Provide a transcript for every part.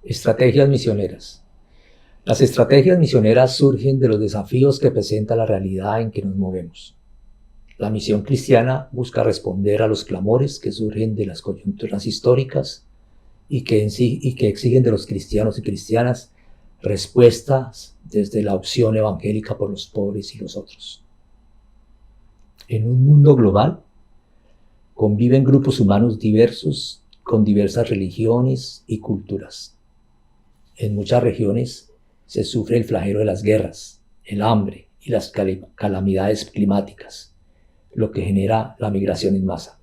Estrategias misioneras. Las estrategias misioneras surgen de los desafíos que presenta la realidad en que nos movemos. La misión cristiana busca responder a los clamores que surgen de las coyunturas históricas y que exigen de los cristianos y cristianas respuestas desde la opción evangélica por los pobres y los otros. En un mundo global conviven grupos humanos diversos con diversas religiones y culturas. En muchas regiones se sufre el flagelo de las guerras, el hambre y las calamidades climáticas, lo que genera la migración en masa.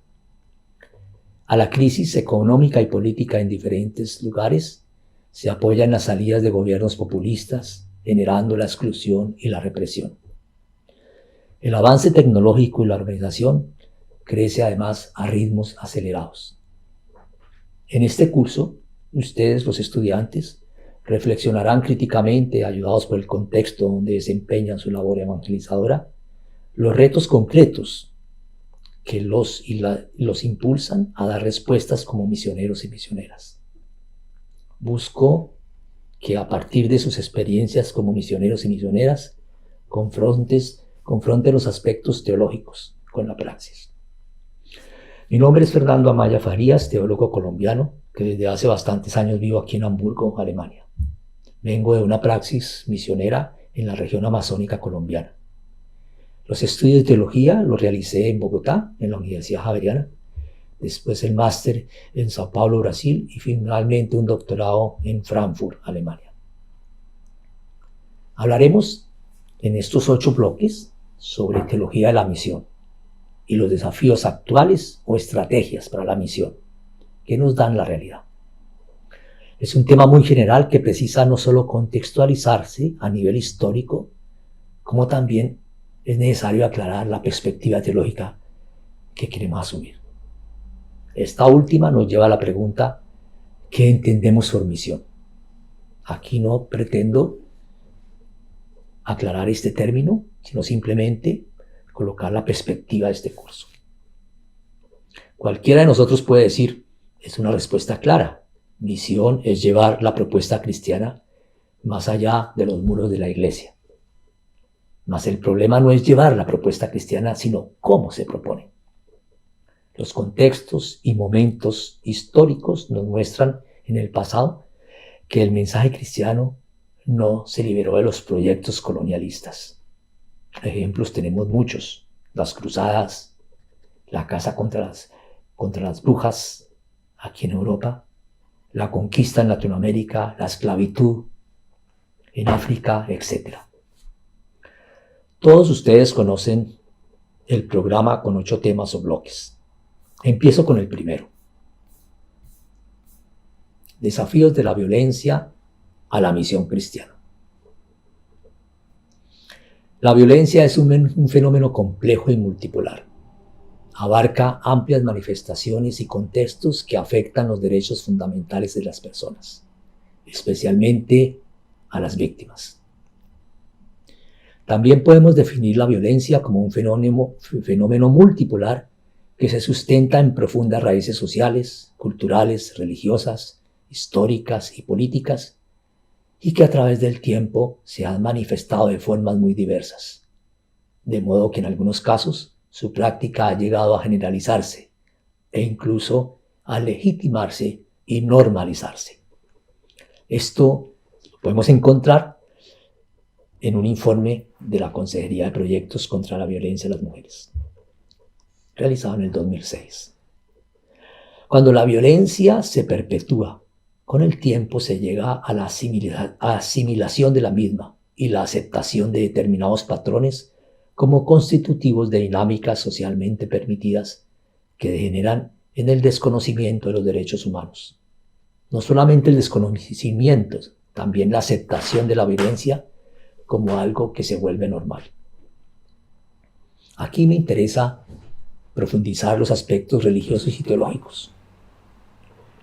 A la crisis económica y política en diferentes lugares se apoyan las salidas de gobiernos populistas, generando la exclusión y la represión. El avance tecnológico y la urbanización crece además a ritmos acelerados. En este curso, ustedes, los estudiantes, reflexionarán críticamente, ayudados por el contexto donde desempeñan su labor evangelizadora, los retos concretos que los impulsan a dar respuestas como misioneros y misioneras. Busco que a partir de sus experiencias como misioneros y misioneras, confronten los aspectos teológicos con la praxis. Mi nombre es Fernando Amaya Farías, teólogo colombiano, que desde hace bastantes años vivo aquí en Hamburgo, Alemania. Vengo de una praxis misionera en la región amazónica colombiana. Los estudios de teología los realicé en Bogotá, en la Universidad Javeriana, después el máster en Sao Paulo, Brasil, y finalmente un doctorado en Frankfurt, Alemania. Hablaremos en estos 8 bloques sobre teología de la misión y los desafíos actuales o estrategias para la misión que nos dan la realidad. Es un tema muy general que precisa no solo contextualizarse a nivel histórico, como también es necesario aclarar la perspectiva teológica que queremos asumir. Esta última nos lleva a la pregunta: ¿qué entendemos por misión? Aquí no pretendo aclarar este término, sino simplemente colocar la perspectiva de este curso. Cualquiera de nosotros puede decir, es una respuesta clara. Misión es llevar la propuesta cristiana más allá de los muros de la iglesia. Mas el problema no es llevar la propuesta cristiana, sino cómo se propone. Los contextos y momentos históricos nos muestran en el pasado que el mensaje cristiano no se liberó de los proyectos colonialistas. Ejemplos tenemos muchos: las cruzadas, la caza contra las brujas aquí en Europa, la conquista en Latinoamérica, la esclavitud en África, etc. Todos ustedes conocen el programa con 8 temas o bloques. Empiezo con el primero. Desafíos de la violencia a la misión cristiana. La violencia es un fenómeno complejo y multipolar. Abarca amplias manifestaciones y contextos que afectan los derechos fundamentales de las personas, especialmente a las víctimas. También podemos definir la violencia como un fenómeno multipolar que se sustenta en profundas raíces sociales, culturales, religiosas, históricas y políticas, y que a través del tiempo se han manifestado de formas muy diversas, de modo que en algunos casos su práctica ha llegado a generalizarse e incluso a legitimarse y normalizarse. Esto lo podemos encontrar en un informe de la Consejería de Proyectos contra la Violencia de las Mujeres, realizado en el 2006. Cuando la violencia se perpetúa, con el tiempo se llega a la asimilación de la misma y la aceptación de determinados patrones como constitutivos de dinámicas socialmente permitidas que degeneran en el desconocimiento de los derechos humanos. No solamente el desconocimiento, también la aceptación de la violencia como algo que se vuelve normal. Aquí me interesa profundizar los aspectos religiosos y teológicos.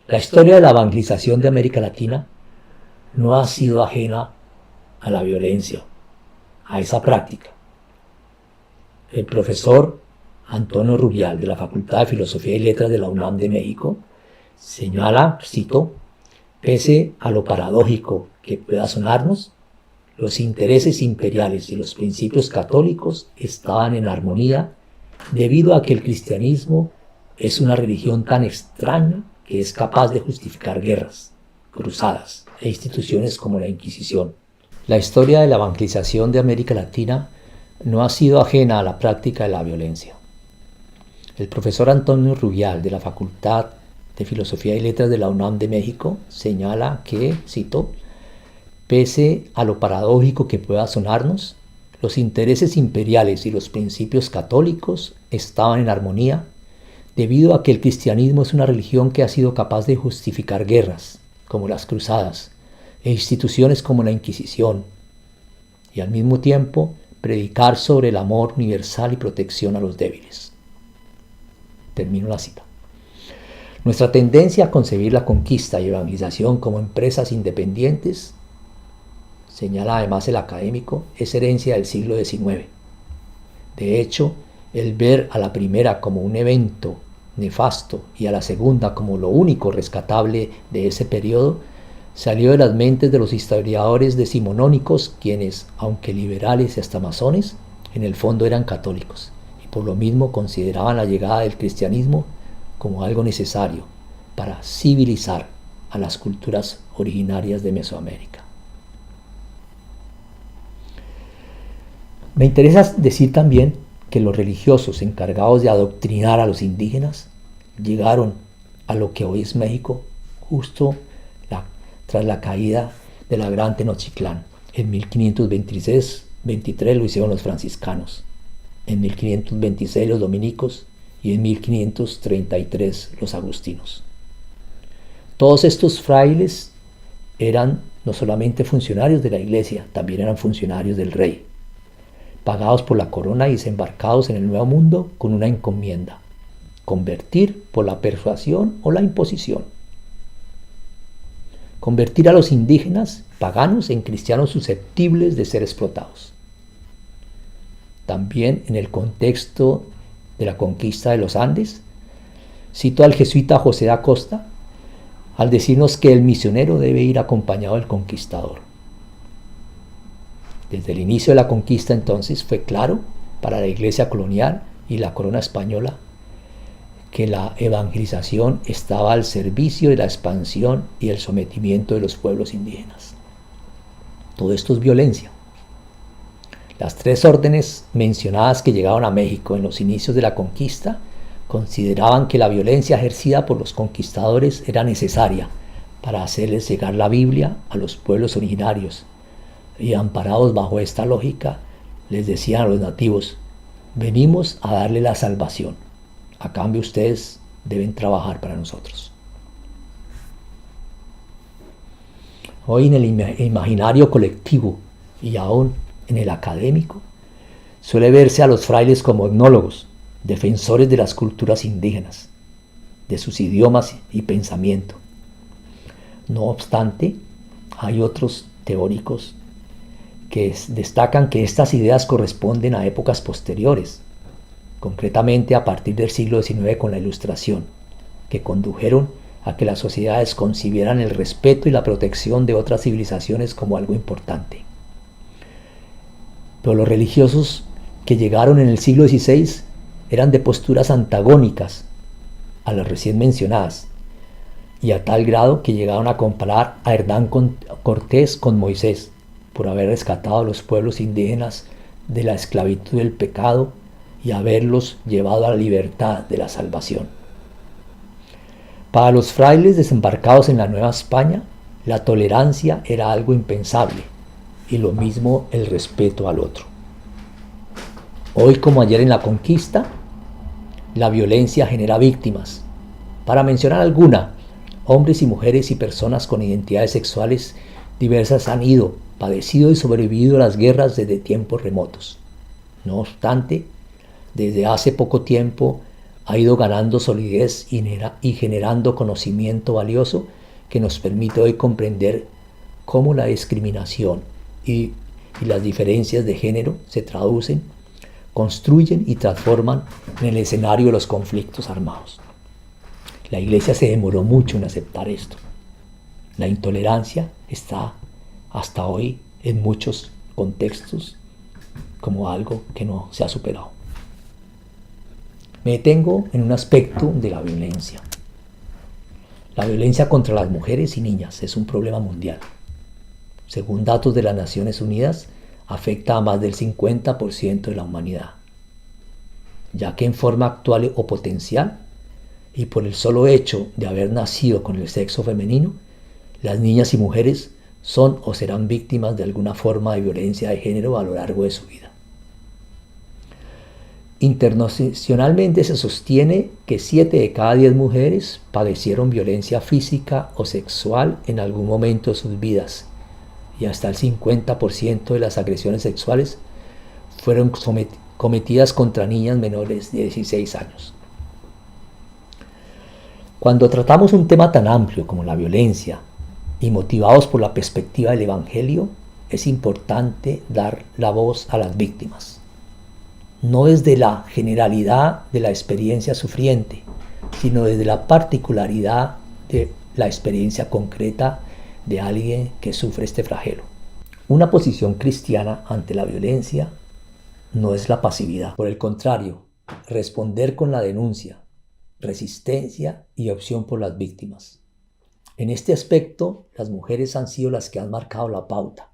La historia de la evangelización de América Latina no ha sido ajena a la violencia, a esa práctica. El profesor Antonio Rubial, de la Facultad de Filosofía y Letras de la UNAM de México, señala, cito, Pese a lo paradójico que pueda sonarnos, los intereses imperiales y los principios católicos estaban en armonía debido a que el cristianismo es una religión tan extraña que es capaz de justificar guerras, cruzadas e instituciones como la Inquisición. La historia de la evangelización de América Latina no ha sido ajena a la práctica de la violencia. El profesor Antonio Rubial, de la Facultad de Filosofía y Letras de la UNAM de México, señala que, cito, pese a lo paradójico que pueda sonarnos, los intereses imperiales y los principios católicos estaban en armonía debido a que el cristianismo es una religión que ha sido capaz de justificar guerras, como las cruzadas, e instituciones como la Inquisición, y al mismo tiempo predicar sobre el amor universal y protección a los débiles. Termino la cita. Nuestra tendencia a concebir la conquista y evangelización como empresas independientes, señala además el académico, es herencia del siglo XIX. De hecho, el ver a la primera como un evento nefasto y a la segunda como lo único rescatable de ese periodo salió de las mentes de los historiadores decimonónicos, quienes, aunque liberales y hasta masones, en el fondo eran católicos y por lo mismo consideraban la llegada del cristianismo como algo necesario para civilizar a las culturas originarias de Mesoamérica. Me interesa decir también que los religiosos encargados de adoctrinar a los indígenas llegaron a lo que hoy es México justo tras la caída de la Gran Tenochtitlán. En 1523 lo hicieron los franciscanos, en 1526 los dominicos y en 1533 los agustinos. Todos estos frailes eran no solamente funcionarios de la iglesia, también eran funcionarios del rey, pagados por la corona y desembarcados en el Nuevo Mundo con una encomienda: convertir por la persuasión o la imposición. Convertir a los indígenas paganos en cristianos susceptibles de ser explotados. También en el contexto de la conquista de los Andes, cito al jesuita José da Costa al decirnos que el misionero debe ir acompañado del conquistador. Desde el inicio de la conquista entonces fue claro para la iglesia colonial y la corona española que la evangelización estaba al servicio de la expansión y el sometimiento de los pueblos indígenas. Todo esto es violencia. Las tres órdenes mencionadas que llegaron a México en los inicios de la conquista consideraban que la violencia ejercida por los conquistadores era necesaria para hacerles llegar la Biblia a los pueblos originarios, y amparados bajo esta lógica les decían a los nativos: venimos a darle la salvación, a cambio ustedes deben trabajar para nosotros. Hoy en el imaginario colectivo y aún en el académico suele verse a los frailes como etnólogos, defensores de las culturas indígenas, de sus idiomas y pensamiento. No obstante, hay otros teóricos que destacan que estas ideas corresponden a épocas posteriores, concretamente a partir del siglo XIX con la Ilustración, que condujeron a que las sociedades concibieran el respeto y la protección de otras civilizaciones como algo importante. Pero los religiosos que llegaron en el siglo XVI eran de posturas antagónicas a las recién mencionadas, y a tal grado que llegaron a comparar a Hernán Cortés con Moisés por haber rescatado a los pueblos indígenas de la esclavitud del pecado y haberlos llevado a la libertad de la salvación. Para los frailes desembarcados en la Nueva España, la tolerancia era algo impensable, y lo mismo el respeto al otro. Hoy, como ayer en la conquista, la violencia genera víctimas. Para mencionar alguna, hombres y mujeres y personas con identidades sexuales diversas han padecido y sobrevivido a las guerras desde tiempos remotos. No obstante, desde hace poco tiempo ha ido ganando solidez y generando conocimiento valioso que nos permite hoy comprender cómo la discriminación y las diferencias de género se traducen, construyen y transforman en el escenario de los conflictos armados. La Iglesia se demoró mucho en aceptar esto. La intolerancia está hasta hoy en muchos contextos como algo que no se ha superado. Me detengo en un aspecto de la violencia. La violencia contra las mujeres y niñas es un problema mundial. Según datos de las Naciones Unidas, afecta a más del 50% de la humanidad, ya que en forma actual o potencial, y por el solo hecho de haber nacido con el sexo femenino, las niñas y mujeres son o serán víctimas de alguna forma de violencia de género a lo largo de su vida. Internacionalmente se sostiene que 7 de cada 10 mujeres padecieron violencia física o sexual en algún momento de sus vidas, y hasta el 50% de las agresiones sexuales fueron cometidas contra niñas menores de 16 años. Cuando tratamos un tema tan amplio como la violencia y motivados por la perspectiva del Evangelio, es importante dar la voz a las víctimas. No desde la generalidad de la experiencia sufriente, sino desde la particularidad de la experiencia concreta de alguien que sufre este flagelo. Una posición cristiana ante la violencia no es la pasividad. Por el contrario, responder con la denuncia, resistencia y opción por las víctimas. En este aspecto, las mujeres han sido las que han marcado la pauta.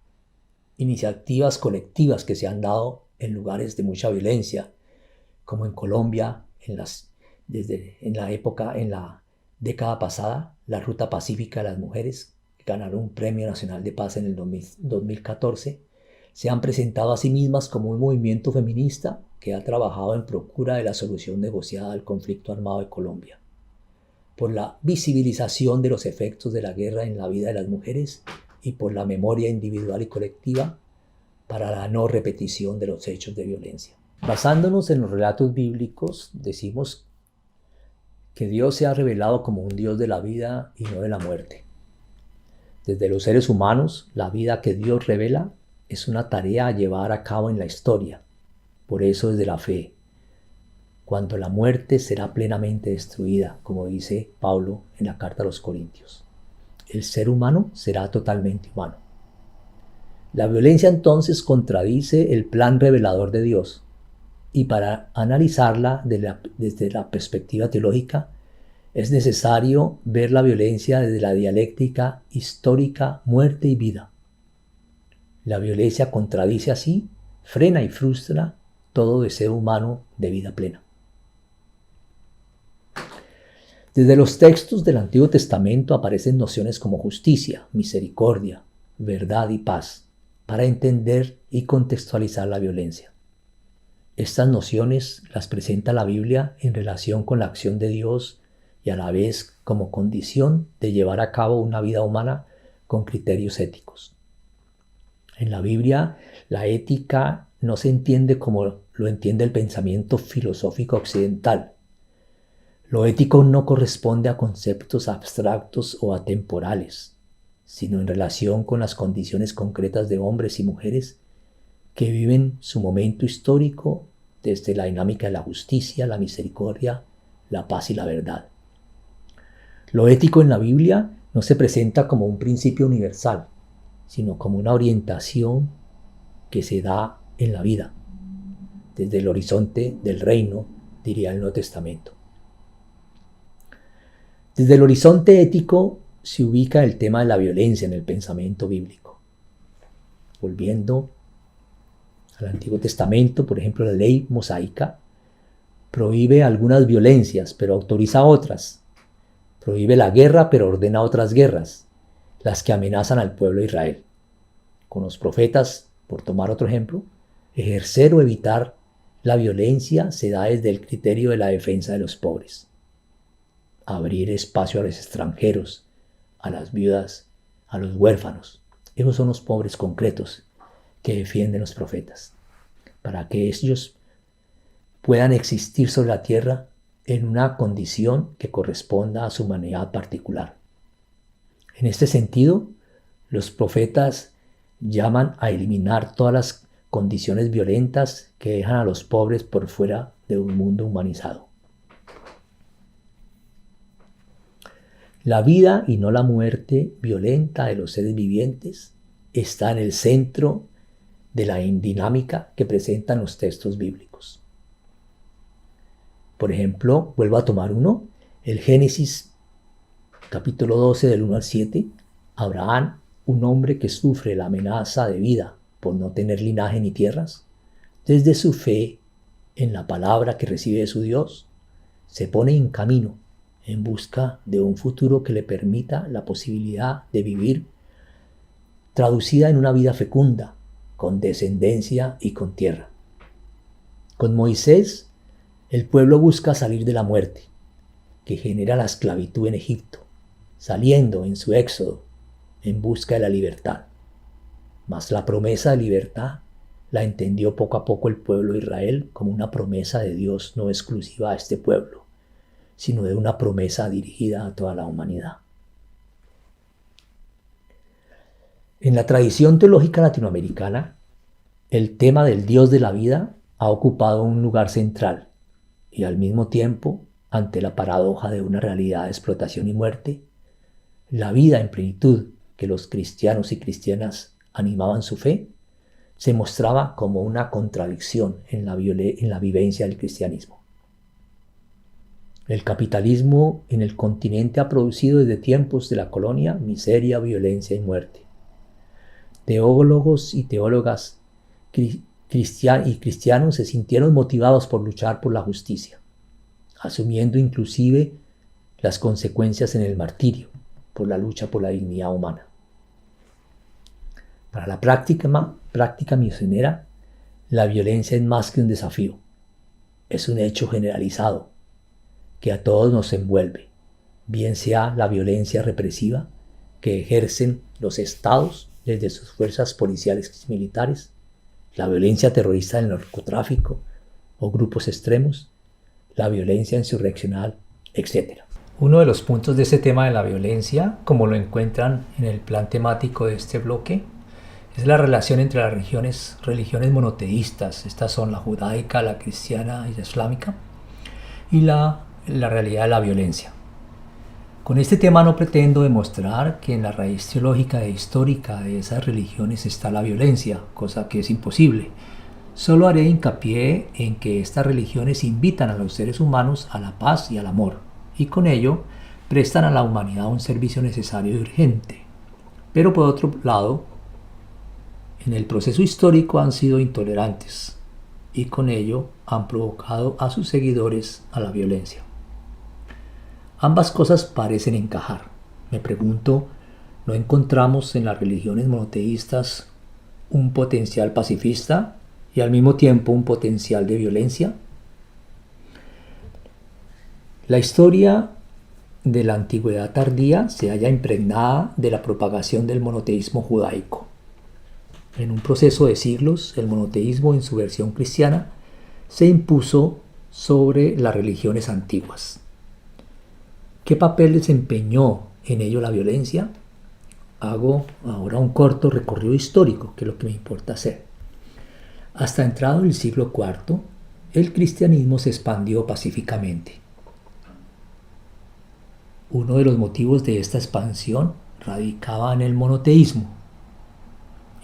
Iniciativas colectivas que se han dado en lugares de mucha violencia, como en Colombia, en la década pasada, la Ruta Pacífica de las Mujeres, que ganaron un Premio Nacional de Paz en el 2014, se han presentado a sí mismas como un movimiento feminista que ha trabajado en procura de la solución negociada al conflicto armado de Colombia, por la visibilización de los efectos de la guerra en la vida de las mujeres y por la memoria individual y colectiva para la no repetición de los hechos de violencia. Basándonos en los relatos bíblicos, decimos que Dios se ha revelado como un Dios de la vida y no de la muerte. Desde los seres humanos, la vida que Dios revela es una tarea a llevar a cabo en la historia. Por eso desde la fe, cuando la muerte será plenamente destruida, como dice Pablo en la carta a los Corintios. El ser humano será totalmente humano. La violencia entonces contradice el plan revelador de Dios, y para analizarla desde la perspectiva teológica es necesario ver la violencia desde la dialéctica histórica muerte y vida. La violencia contradice así, frena y frustra todo deseo humano de vida plena. Desde los textos del Antiguo Testamento aparecen nociones como justicia, misericordia, verdad y paz, para entender y contextualizar la violencia. Estas nociones las presenta la Biblia en relación con la acción de Dios y a la vez como condición de llevar a cabo una vida humana con criterios éticos. En la Biblia, la ética no se entiende como lo entiende el pensamiento filosófico occidental. Lo ético no corresponde a conceptos abstractos o atemporales, sino en relación con las condiciones concretas de hombres y mujeres que viven su momento histórico desde la dinámica de la justicia, la misericordia, la paz y la verdad. Lo ético en la Biblia no se presenta como un principio universal, sino como una orientación que se da en la vida, desde el horizonte del reino, diría el Nuevo Testamento. Desde el horizonte ético se ubica el tema de la violencia en el pensamiento bíblico. Volviendo al Antiguo Testamento, por ejemplo, la ley mosaica prohíbe algunas violencias, pero autoriza otras. Prohíbe la guerra, pero ordena otras guerras, las que amenazan al pueblo de Israel. Con los profetas, por tomar otro ejemplo, ejercer o evitar la violencia se da desde el criterio de la defensa de los pobres. Abrir espacio a los extranjeros, a las viudas, a los huérfanos. Esos son los pobres concretos que defienden los profetas, para que ellos puedan existir sobre la tierra en una condición que corresponda a su humanidad particular. En este sentido, los profetas llaman a eliminar todas las condiciones violentas que dejan a los pobres por fuera de un mundo humanizado. La vida y no la muerte violenta de los seres vivientes está en el centro de la dinámica que presentan los textos bíblicos. Por ejemplo, vuelvo a tomar uno, el Génesis capítulo 12 del 1 al 7, Abraham, un hombre que sufre la amenaza de vida por no tener linaje ni tierras, desde su fe en la palabra que recibe de su Dios, se pone en camino en busca de un futuro que le permita la posibilidad de vivir traducida en una vida fecunda, con descendencia y con tierra. Con Moisés, el pueblo busca salir de la muerte, que genera la esclavitud en Egipto, saliendo en su éxodo en busca de la libertad. Mas la promesa de libertad la entendió poco a poco el pueblo de Israel como una promesa de Dios no exclusiva a este pueblo, sino de una promesa dirigida a toda la humanidad. En la tradición teológica latinoamericana, el tema del Dios de la vida ha ocupado un lugar central y al mismo tiempo, ante la paradoja de una realidad de explotación y muerte, la vida en plenitud que los cristianos y cristianas animaban su fe, se mostraba como una contradicción en la vivencia del cristianismo. El capitalismo en el continente ha producido desde tiempos de la colonia miseria, violencia y muerte. Teólogos y teólogas cristianos se sintieron motivados por luchar por la justicia, asumiendo inclusive las consecuencias en el martirio por la lucha por la dignidad humana. Para la práctica misionera, la violencia es más que un desafío, es un hecho generalizado que a todos nos envuelve, bien sea la violencia represiva que ejercen los estados desde sus fuerzas policiales y militares, la violencia terrorista del narcotráfico o grupos extremos, la violencia insurreccional, etc. Uno de los puntos de este tema de la violencia, como lo encuentran en el plan temático de este bloque, es la relación entre las religiones monoteístas, estas son la judaica, la cristiana y la islámica, y la realidad de la violencia. Con este tema no pretendo demostrar que en la raíz teológica e histórica de esas religiones está la violencia, cosa que es imposible. Solo haré hincapié en que estas religiones invitan a los seres humanos a la paz y al amor, y con ello prestan a la humanidad un servicio necesario y urgente. Pero por otro lado, en el proceso histórico han sido intolerantes, y con ello han provocado a sus seguidores a la violencia. Ambas cosas parecen encajar. Me pregunto, ¿no encontramos en las religiones monoteístas un potencial pacifista y al mismo tiempo un potencial de violencia? La historia de la antigüedad tardía se halla impregnada de la propagación del monoteísmo judaico. En un proceso de siglos, el monoteísmo en su versión cristiana se impuso sobre las religiones antiguas. ¿Qué papel desempeñó en ello la violencia? Hago ahora un corto recorrido histórico, que es lo que me importa hacer. Hasta entrado el siglo IV, el cristianismo se expandió pacíficamente. Uno de los motivos de esta expansión radicaba en el monoteísmo.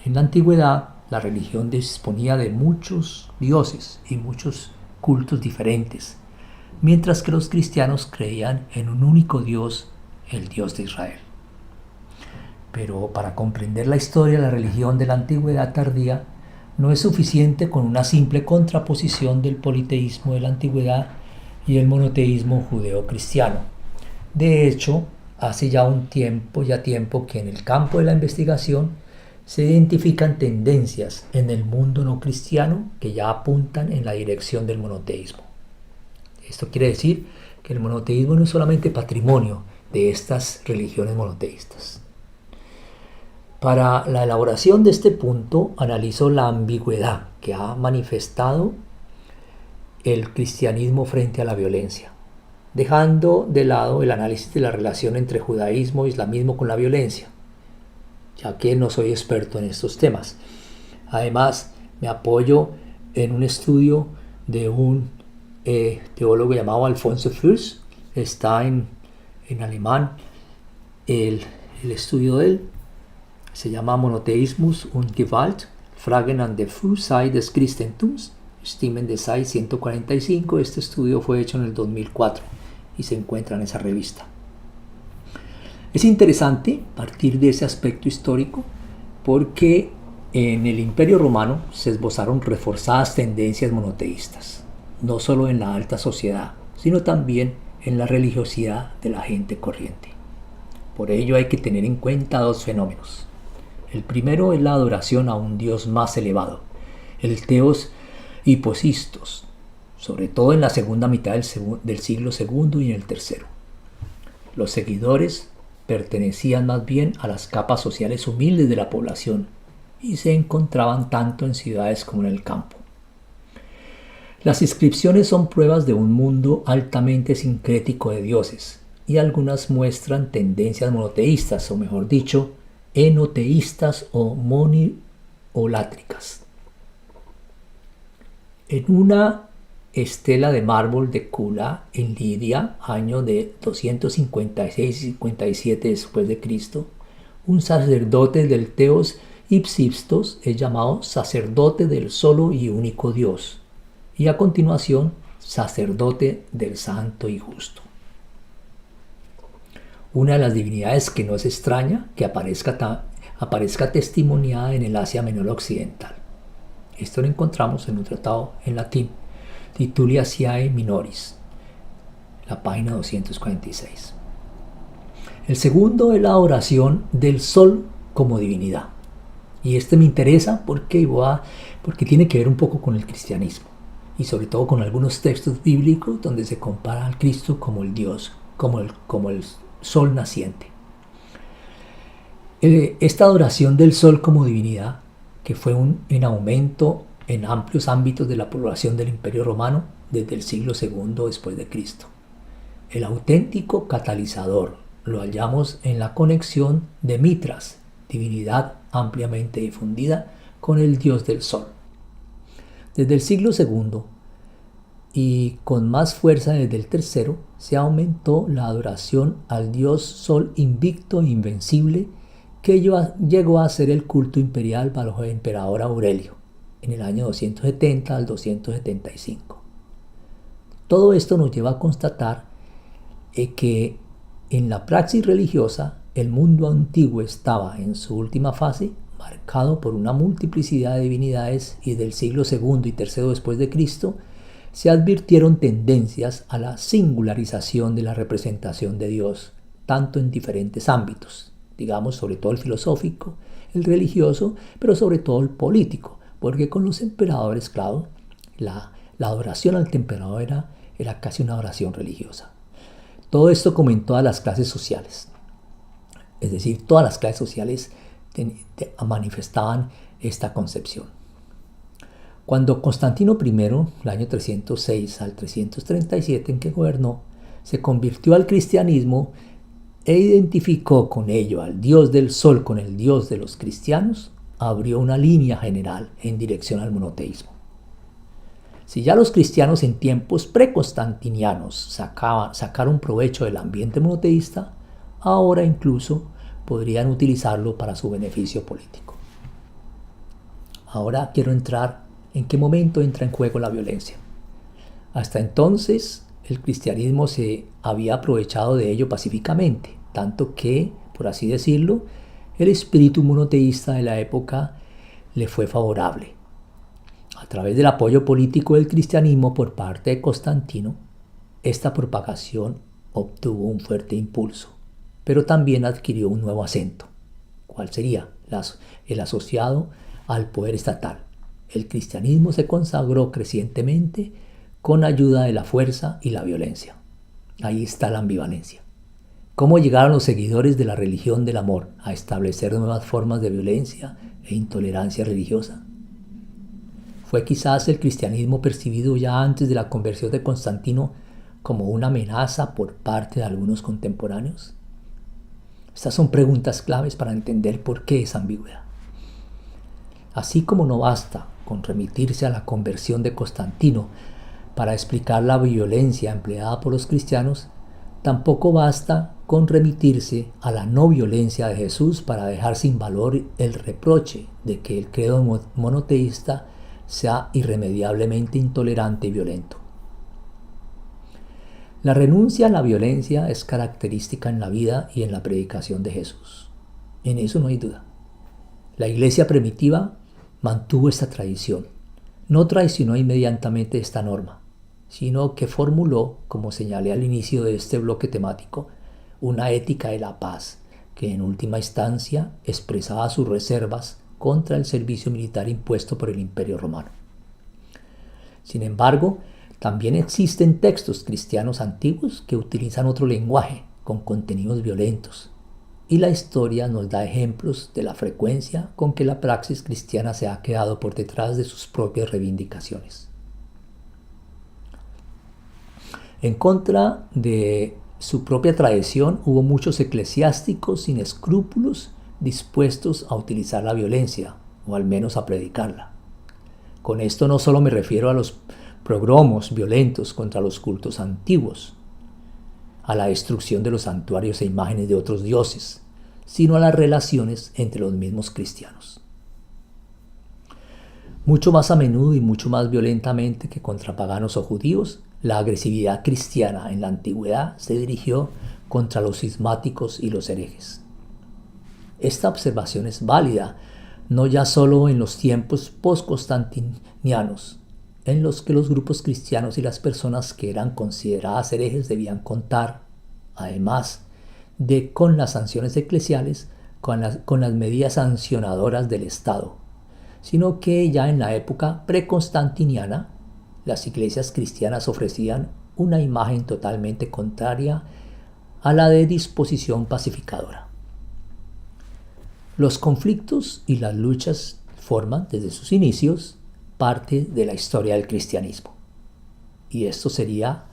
En la antigüedad, la religión disponía de muchos dioses y muchos cultos diferentes, mientras que los cristianos creían en un único Dios, el Dios de Israel. Pero para comprender la historia de la religión de la antigüedad tardía, no es suficiente con una simple contraposición del politeísmo de la antigüedad y el monoteísmo judeo-cristiano. De hecho, hace ya tiempo que en el campo de la investigación se identifican tendencias en el mundo no cristiano que ya apuntan en la dirección del monoteísmo. Esto quiere decir que el monoteísmo no es solamente patrimonio de estas religiones monoteístas. Para la elaboración de este punto, analizo la ambigüedad que ha manifestado el cristianismo frente a la violencia, dejando de lado el análisis de la relación entre judaísmo e islamismo con la violencia, ya que no soy experto en estos temas. Además, me apoyo en un estudio de un teólogo llamado Alfonso Fürst, está en alemán, el estudio de él se llama Monotheismus und Gewalt, Fragen an der Frühzeit des Christentums, Stimmen des 145. Este estudio fue hecho en el 2004 y se encuentra en esa revista. Es interesante partir de ese aspecto histórico porque en el Imperio Romano se esbozaron reforzadas tendencias monoteístas, no solo en la alta sociedad, sino también en la religiosidad de la gente corriente. Por ello hay que tener en cuenta dos fenómenos. El primero es la adoración a un Dios más elevado, el Theos Hyposistos, sobre todo en la segunda mitad del siglo II y en el tercero. Los seguidores pertenecían más bien a las capas sociales humildes de la población y se encontraban tanto en ciudades como en el campo. Las inscripciones son pruebas de un mundo altamente sincrético de dioses y algunas muestran tendencias monoteístas, o mejor dicho, enoteístas o moniolátricas. En una estela de mármol de Kula en Lidia, año de 256 y 57 después de Cristo, un sacerdote del Theos Hypsistos es llamado sacerdote del solo y único Dios, y a continuación sacerdote del santo y justo. Una de las divinidades que no es extraña que aparezca testimoniada en el Asia Menor Occidental. Esto lo encontramos en un tratado en latín, Tituli Asiae Minoris, la página 246. El segundo es la adoración del sol como divinidad. Y este me interesa porque tiene que ver un poco con el cristianismo y sobre todo con algunos textos bíblicos donde se compara al Cristo como el Dios, como el sol naciente. Esta adoración del sol como divinidad, que fue en aumento en amplios ámbitos de la población del Imperio Romano desde el siglo II después de Cristo. El auténtico catalizador lo hallamos en la conexión de Mitras, divinidad ampliamente difundida, con el dios del sol. Desde el siglo II y con más fuerza desde el tercero, se aumentó la adoración al dios sol invicto e invencible que llegó a ser el culto imperial bajo el emperador Aurelio en el año 270 al 275. Todo esto nos lleva a constatar que en la praxis religiosa el mundo antiguo estaba en su última fase marcado por una multiplicidad de divinidades y del siglo II y III después de Cristo se advirtieron tendencias a la singularización de la representación de Dios, tanto en diferentes ámbitos, digamos sobre todo el filosófico, el religioso, pero sobre todo el político, porque con los emperadores, claro, la adoración al emperador era casi una adoración religiosa. Todo esto como en todas las clases sociales. Es decir, todas las clases sociales manifestaban esta concepción. Cuando Constantino I, el año 306 al 337 en que gobernó, se convirtió al cristianismo e identificó con ello al dios del sol con el dios de los cristianos, abrió una línea general en dirección al monoteísmo. Si ya los cristianos en tiempos preconstantinianos sacaron provecho del ambiente monoteísta, ahora incluso podrían utilizarlo para su beneficio político. Ahora quiero entrar en qué momento entra en juego la violencia. Hasta entonces el cristianismo se había aprovechado de ello pacíficamente, tanto que, por así decirlo, el espíritu monoteísta de la época le fue favorable. A través del apoyo político del cristianismo por parte de Constantino, esta propagación obtuvo un fuerte impulso, pero también adquirió un nuevo acento. ¿Cuál sería? El asociado al poder estatal. El cristianismo se consagró crecientemente con ayuda de la fuerza y la violencia. Ahí está la ambivalencia. ¿Cómo llegaron los seguidores de la religión del amor a establecer nuevas formas de violencia e intolerancia religiosa? ¿Fue quizás el cristianismo percibido ya antes de la conversión de Constantino como una amenaza por parte de algunos contemporáneos? Estas son preguntas claves para entender por qué esa ambigüedad. Así como no basta con remitirse a la conversión de Constantino para explicar la violencia empleada por los cristianos, Tampoco basta con remitirse a la no violencia de Jesús para dejar sin valor el reproche de que el credo monoteísta sea irremediablemente intolerante y violento. La renuncia a la violencia es característica en la vida y en la predicación de Jesús. En eso no hay duda. La iglesia primitiva mantuvo esta tradición. No traicionó inmediatamente esta norma, sino que formuló, como señalé al inicio de este bloque temático, una ética de la paz que en última instancia expresaba sus reservas contra el servicio militar impuesto por el Imperio Romano. Sin embargo, también existen textos cristianos antiguos que utilizan otro lenguaje con contenidos violentos, y la historia nos da ejemplos de la frecuencia con que la praxis cristiana se ha quedado por detrás de sus propias reivindicaciones. En contra de su propia tradición, hubo muchos eclesiásticos sin escrúpulos dispuestos a utilizar la violencia, o al menos a predicarla. Con esto no solo me refiero a los pogromos violentos contra los cultos antiguos, a la destrucción de los santuarios e imágenes de otros dioses, sino a las relaciones entre los mismos cristianos. Mucho más a menudo y mucho más violentamente que contra paganos o judíos, la agresividad cristiana en la antigüedad se dirigió contra los cismáticos y los herejes. Esta observación es válida no ya solo en los tiempos post-constantinianos, en los que los grupos cristianos y las personas que eran consideradas herejes debían contar, además de con las sanciones eclesiales, con las medidas sancionadoras del Estado, sino que ya en la época preconstantiniana, las iglesias cristianas ofrecían una imagen totalmente contraria a la de disposición pacificadora. Los conflictos y las luchas forman, desde sus inicios, parte de la historia del cristianismo. Y esto sería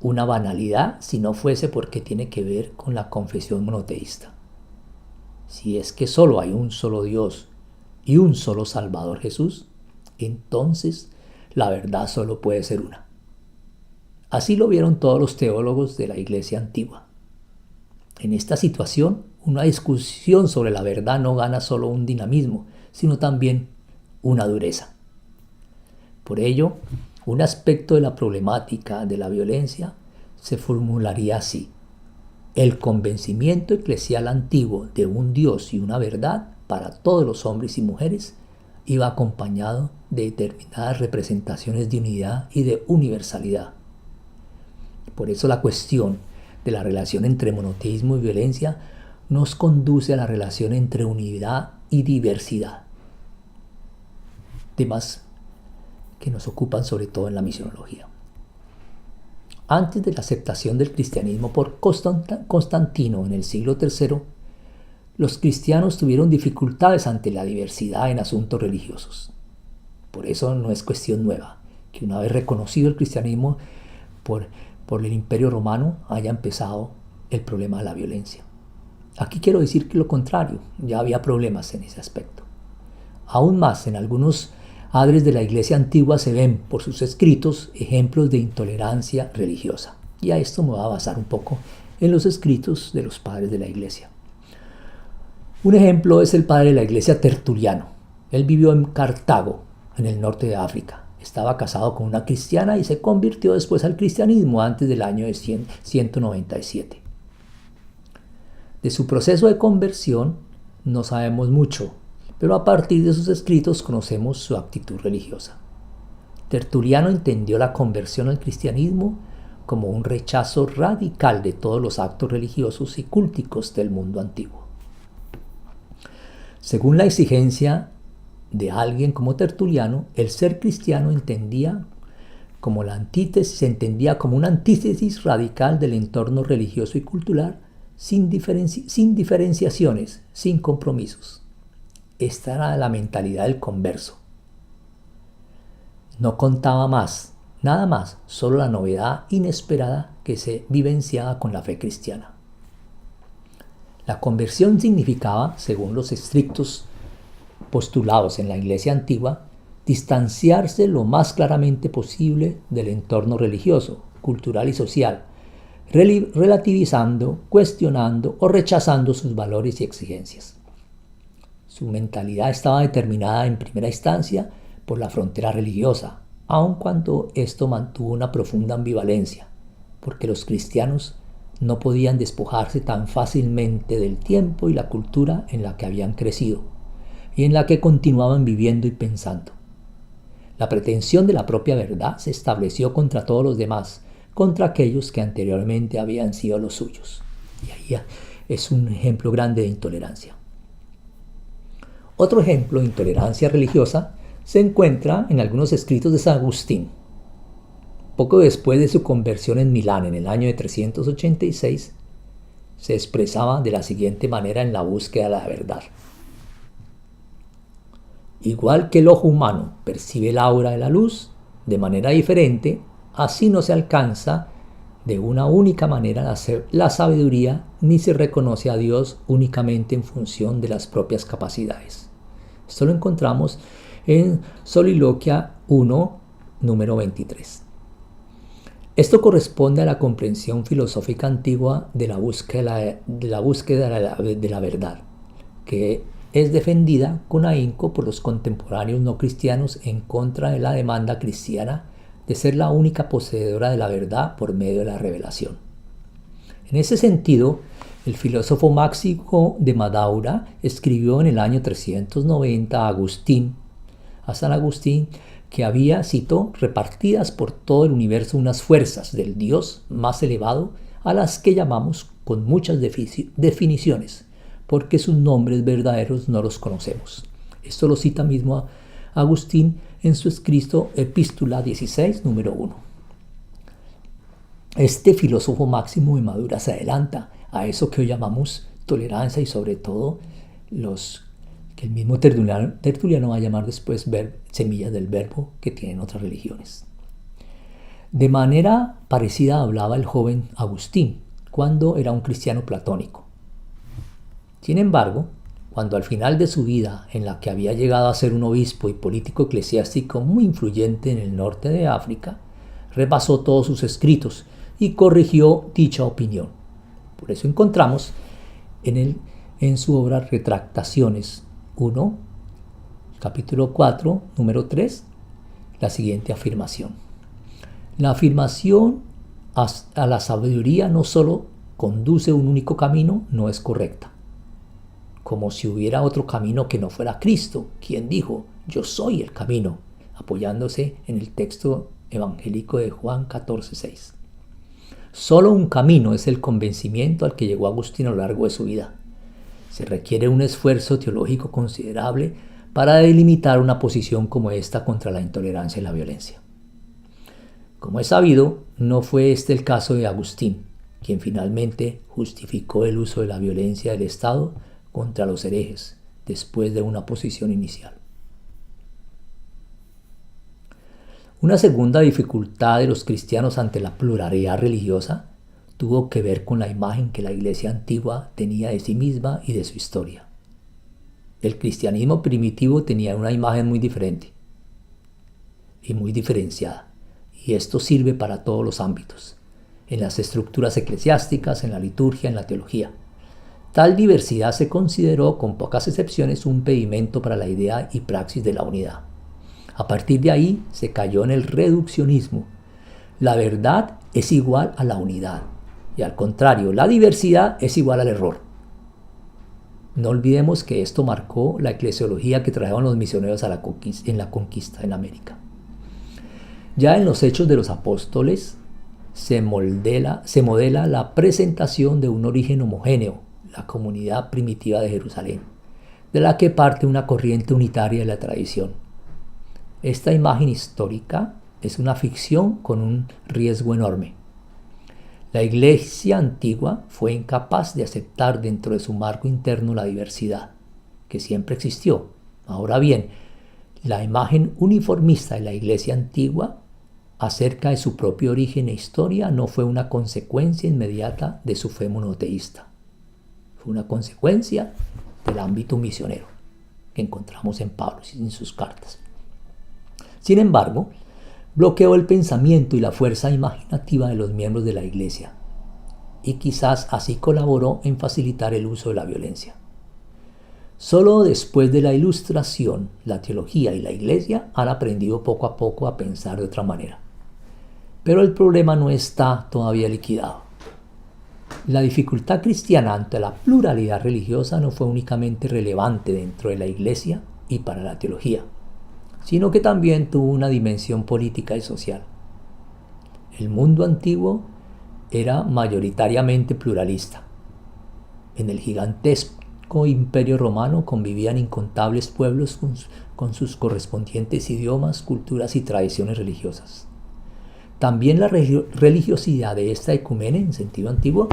una banalidad si no fuese porque tiene que ver con la confesión monoteísta. Si es que solo hay un solo Dios y un solo Salvador Jesús, entonces la verdad solo puede ser una. Así lo vieron todos los teólogos de la Iglesia antigua. En esta situación, una discusión sobre la verdad no gana solo un dinamismo, sino también una dureza. Por ello, un aspecto de la problemática de la violencia se formularía así: el convencimiento eclesial antiguo de un Dios y una verdad para todos los hombres y mujeres iba acompañado de determinadas representaciones de unidad y de universalidad. Por eso la cuestión de la relación entre monoteísmo y violencia nos conduce a la relación entre unidad y diversidad, temas que nos ocupan sobre todo en la misionología. Antes de la aceptación del cristianismo por Constantino en el siglo III, los cristianos tuvieron dificultades ante la diversidad en asuntos religiosos. Por eso no es cuestión nueva que una vez reconocido el cristianismo por el Imperio Romano haya empezado el problema de la violencia. Aquí quiero decir que lo contrario, ya había problemas en ese aspecto. Aún más, en algunos padres de la Iglesia antigua se ven por sus escritos ejemplos de intolerancia religiosa. Y a esto me voy a basar un poco en los escritos de los padres de la Iglesia. Un ejemplo es el padre de la Iglesia Tertuliano. Él vivió en Cartago, en el norte de África. Estaba casado con una cristiana y se convirtió después al cristianismo antes del año de 197. De su proceso de conversión no sabemos mucho, pero a partir de sus escritos conocemos su actitud religiosa. Tertuliano entendió la conversión al cristianismo como un rechazo radical de todos los actos religiosos y cúlticos del mundo antiguo. Según la exigencia de alguien como Tertuliano, el ser cristiano se entendía como una antítesis radical del entorno religioso y cultural, sin diferenciaciones, sin compromisos. Esta era la mentalidad del converso. No contaba más, nada más, solo la novedad inesperada que se vivenciaba con la fe cristiana. La conversión significaba, según los estrictos postulados en la Iglesia antigua, distanciarse lo más claramente posible del entorno religioso, cultural y social, relativizando, cuestionando o rechazando sus valores y exigencias. Su mentalidad estaba determinada en primera instancia por la frontera religiosa, aun cuando esto mantuvo una profunda ambivalencia, porque los cristianos no podían despojarse tan fácilmente del tiempo y la cultura en la que habían crecido y en la que continuaban viviendo y pensando. La pretensión de la propia verdad se estableció contra todos los demás, contra aquellos que anteriormente habían sido los suyos. Y ahí es un ejemplo grande de intolerancia. Otro ejemplo de intolerancia religiosa se encuentra en algunos escritos de San Agustín. Poco después de su conversión en Milán en el año de 386, se expresaba de la siguiente manera en la búsqueda de la verdad. Igual que el ojo humano percibe el aura de la luz de manera diferente, así no se alcanza de una única manera la sabiduría, ni se reconoce a Dios únicamente en función de las propias capacidades. Esto lo encontramos en Soliloquia 1, número 23. Esto corresponde a la comprensión filosófica antigua de la búsqueda de la verdad, que es defendida con ahínco por los contemporáneos no cristianos en contra de la demanda cristiana de ser la única poseedora de la verdad por medio de la revelación. En ese sentido, el filósofo Máximo de Madaura escribió en el año 390 a San Agustín, que había, cito, repartidas por todo el universo unas fuerzas del Dios más elevado a las que llamamos con muchas definiciones, porque sus nombres verdaderos no los conocemos. Esto lo cita mismo Agustín en su escrito Epístola 16, número 1. Este filósofo Máximo de Madura se adelanta a eso que hoy llamamos tolerancia y sobre todo los que el mismo Tertuliano va a llamar después semillas del verbo que tienen otras religiones. De manera parecida hablaba el joven Agustín cuando era un cristiano platónico. Sin embargo, cuando al final de su vida, en la que había llegado a ser un obispo y político eclesiástico muy influyente en el norte de África, repasó todos sus escritos y corrigió dicha opinión. Por eso encontramos en su obra Retractaciones 1, capítulo 4, número 3, la siguiente afirmación. La afirmación a la sabiduría no solo conduce un único camino, no es correcta. Como si hubiera otro camino que no fuera Cristo, quien dijo, yo soy el camino, apoyándose en el texto evangélico de Juan 14:6. Solo un camino es el convencimiento al que llegó Agustín a lo largo de su vida. Se requiere un esfuerzo teológico considerable para delimitar una posición como esta contra la intolerancia y la violencia. Como es sabido, no fue este el caso de Agustín, quien finalmente justificó el uso de la violencia del Estado contra los herejes, después de una posición inicial. Una segunda dificultad de los cristianos ante la pluralidad religiosa tuvo que ver con la imagen que la Iglesia antigua tenía de sí misma y de su historia. El cristianismo primitivo tenía una imagen muy diferente y muy diferenciada, y esto sirve para todos los ámbitos, en las estructuras eclesiásticas, en la liturgia, en la teología. Tal diversidad se consideró, con pocas excepciones, un impedimento para la idea y praxis de la unidad. A partir de ahí se cayó en el reduccionismo. La verdad es igual a la unidad y al contrario, la diversidad es igual al error. No olvidemos que esto marcó la eclesiología que trajeron los misioneros en la conquista en América. Ya en los Hechos de los Apóstoles se modela la presentación de un origen homogéneo, la comunidad primitiva de Jerusalén, de la que parte una corriente unitaria de la tradición. Esta imagen histórica es una ficción con un riesgo enorme. La Iglesia antigua fue incapaz de aceptar dentro de su marco interno la diversidad, que siempre existió. Ahora bien, la imagen uniformista de la Iglesia antigua acerca de su propio origen e historia no fue una consecuencia inmediata de su fe monoteísta. Fue una consecuencia del ámbito misionero que encontramos en Pablo y en sus cartas. Sin embargo, bloqueó el pensamiento y la fuerza imaginativa de los miembros de la Iglesia. y quizás así colaboró en facilitar el uso de la violencia. Solo después de la Ilustración, la teología y la Iglesia han aprendido poco a poco a pensar de otra manera. Pero el problema no está todavía liquidado. La dificultad cristiana ante la pluralidad religiosa no fue únicamente relevante dentro de la Iglesia y para la teología, sino que también tuvo una dimensión política y social. El mundo antiguo era mayoritariamente pluralista. En el gigantesco Imperio Romano convivían incontables pueblos con sus correspondientes idiomas, culturas y tradiciones religiosas. También la religiosidad de esta ecumene, en sentido antiguo,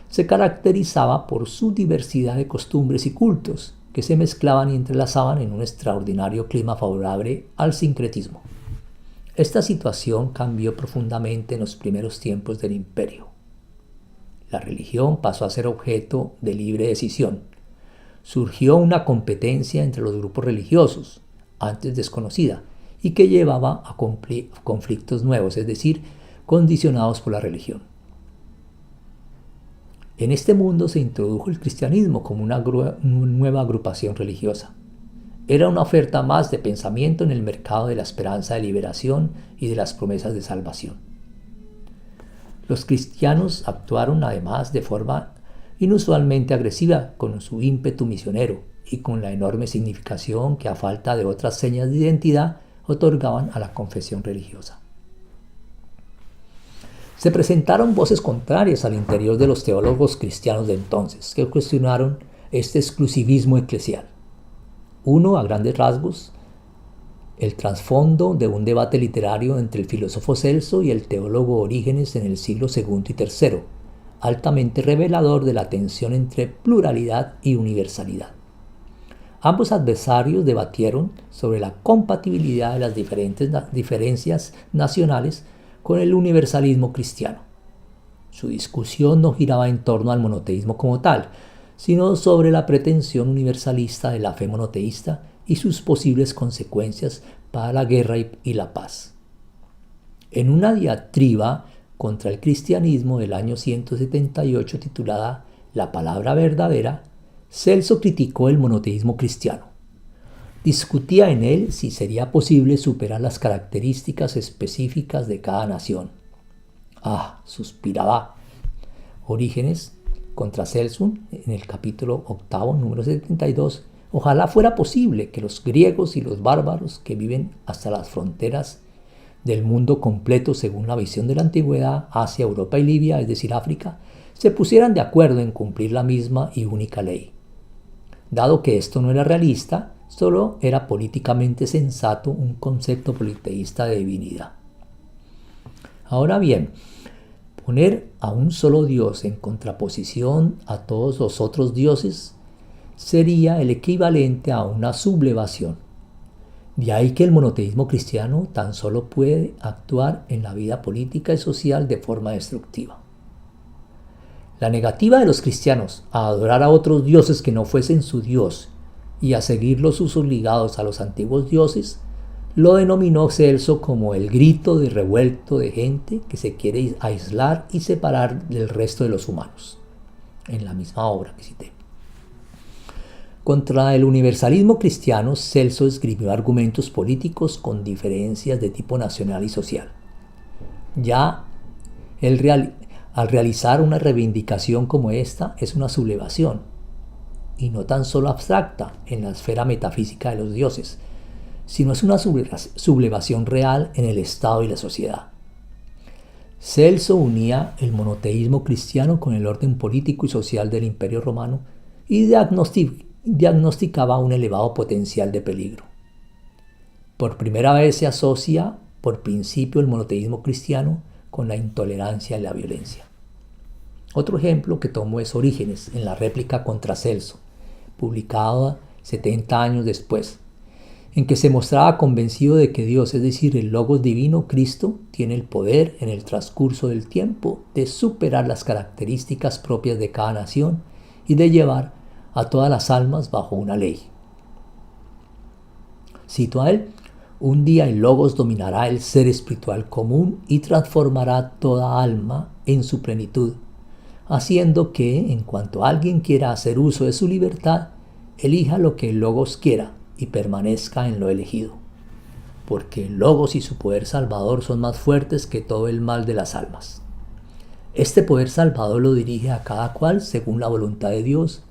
se caracterizaba por su diversidad de costumbres y cultos, que se mezclaban y entrelazaban en un extraordinario clima favorable al sincretismo. Esta situación cambió profundamente en los primeros tiempos del imperio. La religión pasó a ser objeto de libre decisión. Surgió una competencia entre los grupos religiosos, antes desconocida, y que llevaba a conflictos nuevos, es decir, condicionados por la religión. En este mundo se introdujo el cristianismo como una nueva agrupación religiosa. Era una oferta más de pensamiento en el mercado de la esperanza de liberación y de las promesas de salvación. Los cristianos actuaron además de forma inusualmente agresiva con su ímpetu misionero y con la enorme significación que a falta de otras señas de identidad otorgaban a la confesión religiosa. Se presentaron voces contrarias al interior de los teólogos cristianos de entonces, que cuestionaron este exclusivismo eclesial. Uno, a grandes rasgos, el trasfondo de un debate literario entre el filósofo Celso y el teólogo Orígenes en el siglo II y III, altamente revelador de la tensión entre pluralidad y universalidad. Ambos adversarios debatieron sobre la compatibilidad de las diferencias nacionales con el universalismo cristiano. Su discusión no giraba en torno al monoteísmo como tal, sino sobre la pretensión universalista de la fe monoteísta y sus posibles consecuencias para la guerra y la paz. En una diatriba contra el cristianismo del año 178 titulada La palabra verdadera, Celso criticó el monoteísmo cristiano. Discutía en él si sería posible superar las características específicas de cada nación. Suspiraba Orígenes contra Celso en el capítulo 8, número 72. Ojalá fuera posible que los griegos y los bárbaros que viven hasta las fronteras del mundo completo según la visión de la antigüedad, Asia, Europa y Libia, es decir, África, se pusieran de acuerdo en cumplir la misma y única ley. Dado que esto no era realista, solo era políticamente sensato un concepto politeísta de divinidad. Ahora bien, poner a un solo Dios en contraposición a todos los otros dioses sería el equivalente a una sublevación. De ahí que el monoteísmo cristiano tan solo puede actuar en la vida política y social de forma destructiva. La negativa de los cristianos a adorar a otros dioses que no fuesen su Dios y a seguir los usos ligados a los antiguos dioses, lo denominó Celso como el grito de revuelto de gente que se quiere aislar y separar del resto de los humanos, en la misma obra que cité. Contra el universalismo cristiano, Celso esgrimió argumentos políticos con diferencias de tipo nacional y social. Al realizar una reivindicación como esta, es una sublevación, y no tan solo abstracta en la esfera metafísica de los dioses, sino es una sublevación real en el Estado y la sociedad. Celso unía el monoteísmo cristiano con el orden político y social del Imperio Romano y diagnosticaba un elevado potencial de peligro. Por primera vez se asocia por principio el monoteísmo cristiano con la intolerancia y la violencia. Otro ejemplo que tomo es Orígenes en la réplica contra Celso, publicada 70 años después, en que se mostraba convencido de que Dios, es decir, el Logos divino, Cristo, tiene el poder en el transcurso del tiempo de superar las características propias de cada nación y de llevar a todas las almas bajo una ley. Cito a él: un día el Logos dominará el ser espiritual común y transformará toda alma en su plenitud, haciendo que, en cuanto alguien quiera hacer uso de su libertad, elija lo que el Logos quiera y permanezca en lo elegido, porque el Logos y su poder salvador son más fuertes que todo el mal de las almas. Este poder salvador lo dirige a cada cual según la voluntad de Dios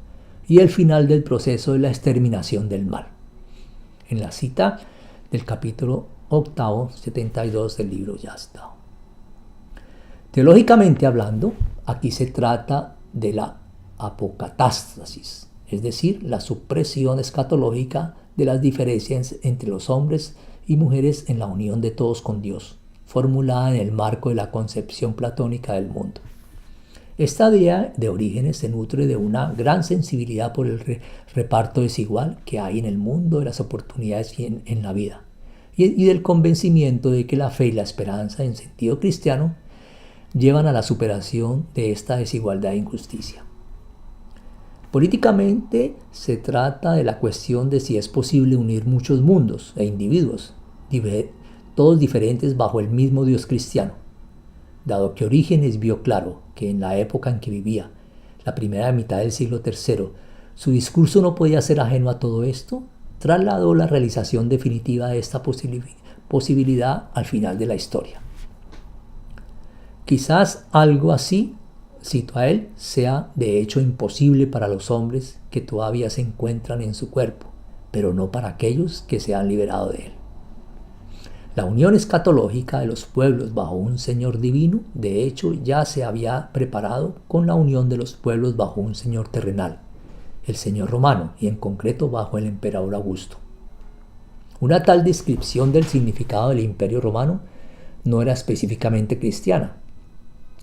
y el final del proceso es la exterminación del mal. En la cita del capítulo 8, 72 del libro Yasdao. Teológicamente hablando, aquí se trata de la apocatástasis, es decir, la supresión escatológica de las diferencias entre los hombres y mujeres en la unión de todos con Dios, formulada en el marco de la concepción platónica del mundo. Esta idea de Orígenes se nutre de una gran sensibilidad por el reparto desigual que hay en el mundo de las oportunidades y en la vida, y del convencimiento de que la fe y la esperanza en sentido cristiano llevan a la superación de esta desigualdad e injusticia. Políticamente se trata de la cuestión de si es posible unir muchos mundos e individuos, todos diferentes bajo el mismo Dios cristiano. Dado que Orígenes vio claro que en la época en que vivía, la primera mitad del siglo III, su discurso no podía ser ajeno a todo esto, trasladó la realización definitiva de esta posibilidad al final de la historia. Quizás algo así, cito a él, sea de hecho imposible para los hombres que todavía se encuentran en su cuerpo, pero no para aquellos que se han liberado de él. La unión escatológica de los pueblos bajo un Señor divino, de hecho, ya se había preparado con la unión de los pueblos bajo un Señor terrenal, el Señor romano, y en concreto bajo el emperador Augusto. Una tal descripción del significado del imperio romano no era específicamente cristiana,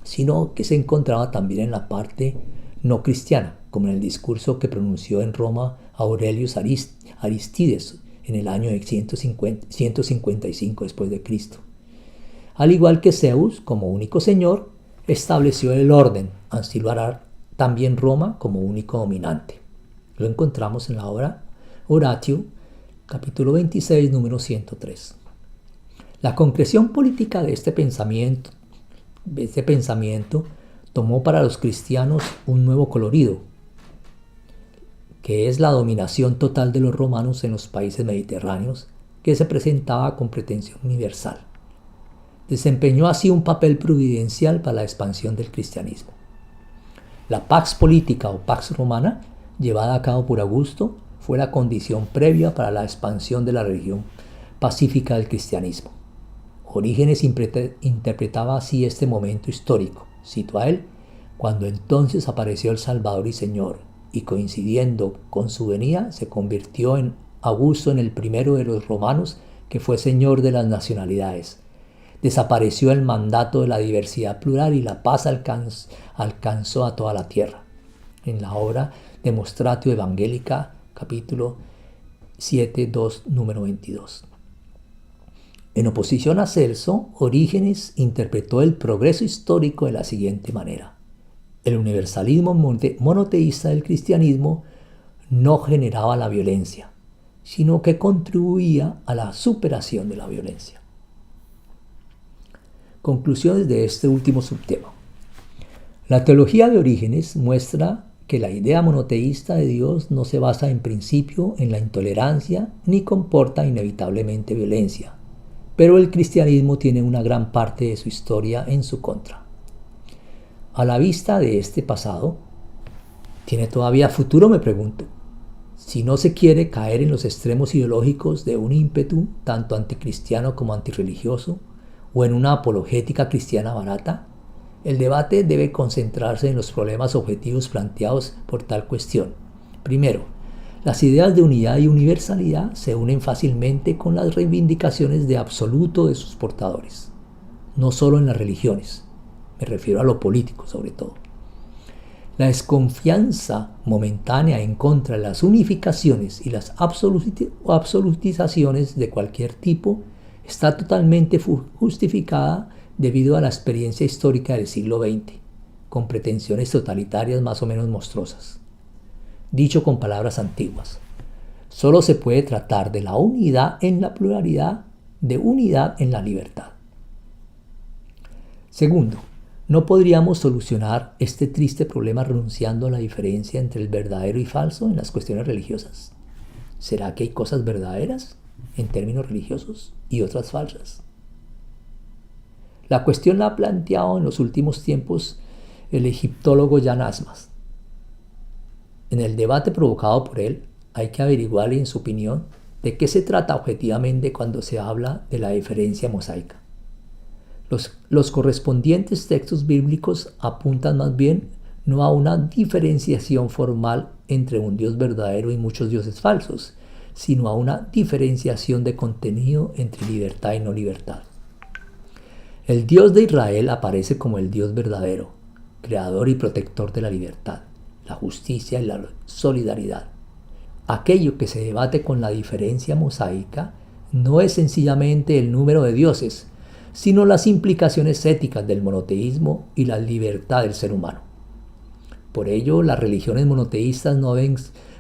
sino que se encontraba también en la parte no cristiana, como en el discurso que pronunció en Roma Aurelius Aristides en el año 155 después de Cristo. Al igual que Zeus, como único señor, estableció el orden, así lo hará también Roma como único dominante. Lo encontramos en la obra Horatio, capítulo 26, número 103. La concreción política de este pensamiento tomó para los cristianos un nuevo colorido, que es la dominación total de los romanos en los países mediterráneos, que se presentaba con pretensión universal. Desempeñó así un papel providencial para la expansión del cristianismo. La pax política o pax romana, llevada a cabo por Augusto, fue la condición previa para la expansión de la religión pacífica del cristianismo. Orígenes interpretaba así este momento histórico, cito a él, cuando entonces apareció el Salvador y Señor, y coincidiendo con su venida se convirtió en Augusto en el primero de los romanos que fue señor de las nacionalidades. Desapareció el mandato de la diversidad plural y la paz alcanzó a toda la tierra. En la obra Demonstratio Evangelica, capítulo 7, 2, número 22. En oposición a Celso, Orígenes interpretó el progreso histórico de la siguiente manera. El universalismo monoteísta del cristianismo no generaba la violencia, sino que contribuía a la superación de la violencia. Conclusiones de este último subtema. La teología de Orígenes muestra que la idea monoteísta de Dios no se basa en principio en la intolerancia ni comporta inevitablemente violencia, pero el cristianismo tiene una gran parte de su historia en su contra. A la vista de este pasado, ¿tiene todavía futuro? Me pregunto. Si no se quiere caer en los extremos ideológicos de un ímpetu tanto anticristiano como antirreligioso, o en una apologética cristiana barata, el debate debe concentrarse en los problemas objetivos planteados por tal cuestión. Primero, las ideas de unidad y universalidad se unen fácilmente con las reivindicaciones de absoluto de sus portadores, no solo en las religiones. Me refiero a lo político sobre todo. La desconfianza momentánea en contra de las unificaciones y las absolutizaciones de cualquier tipo está totalmente justificada debido a la experiencia histórica del siglo XX, con pretensiones totalitarias más o menos monstruosas. Dicho con palabras antiguas, solo se puede tratar de la unidad en la pluralidad, de unidad en la libertad. Segundo, ¿No podríamos solucionar este triste problema renunciando a la diferencia entre el verdadero y falso en las cuestiones religiosas? ¿Será que hay cosas verdaderas en términos religiosos y otras falsas? La cuestión la ha planteado en los últimos tiempos el egiptólogo Jan Asmas. En el debate provocado por él, hay que averiguar, en su opinión, de qué se trata objetivamente cuando se habla de la diferencia mosaica. Los correspondientes textos bíblicos apuntan más bien no a una diferenciación formal entre un Dios verdadero y muchos dioses falsos, sino a una diferenciación de contenido entre libertad y no libertad. El Dios de Israel aparece como el Dios verdadero, creador y protector de la libertad, la justicia y la solidaridad. Aquello que se debate con la diferencia mosaica no es sencillamente el número de dioses, sino las implicaciones éticas del monoteísmo y la libertad del ser humano. Por ello, las religiones monoteístas no deben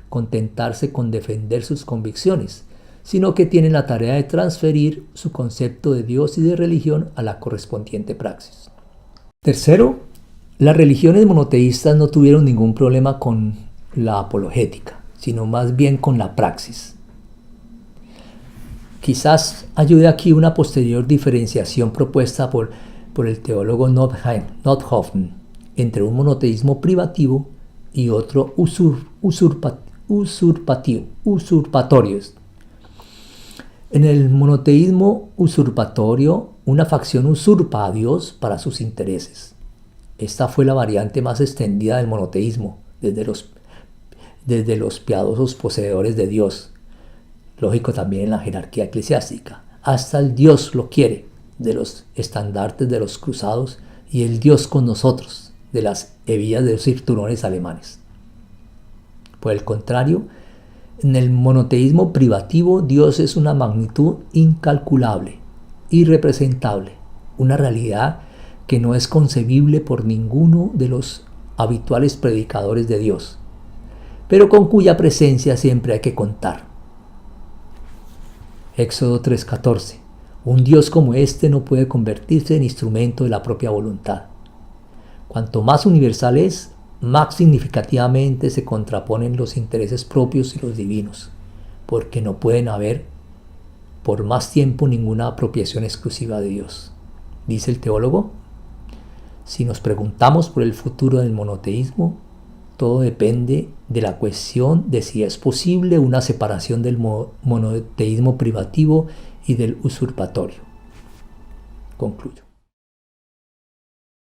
contentarse con defender sus convicciones, sino que tienen la tarea de transferir su concepto de Dios y de religión a la correspondiente praxis. Tercero, las religiones monoteístas no tuvieron ningún problema con la apologética, sino más bien con la praxis. Quizás ayude aquí una posterior diferenciación propuesta por el teólogo Nothoffen entre un monoteísmo privativo y otro usurpatorio. En el monoteísmo usurpatorio, una facción usurpa a Dios para sus intereses. Esta fue la variante más extendida del monoteísmo, desde los piadosos poseedores de Dios, lógico también en la jerarquía eclesiástica, hasta el Dios lo quiere, de los estandartes de los cruzados, y el Dios con nosotros, de las hebillas de los cinturones alemanes. Por el contrario, en el monoteísmo privativo, Dios es una magnitud incalculable, irrepresentable, una realidad que no es concebible por ninguno de los habituales predicadores de Dios, pero con cuya presencia siempre hay que contar. Éxodo 3:14. Un Dios como este no puede convertirse en instrumento de la propia voluntad. Cuanto más universal es, más significativamente se contraponen los intereses propios y los divinos, porque no pueden haber por más tiempo ninguna apropiación exclusiva de Dios. Dice el teólogo, si nos preguntamos por el futuro del monoteísmo, todo depende de la cuestión de si es posible una separación del monoteísmo privativo y del usurpatorio. Concluyo.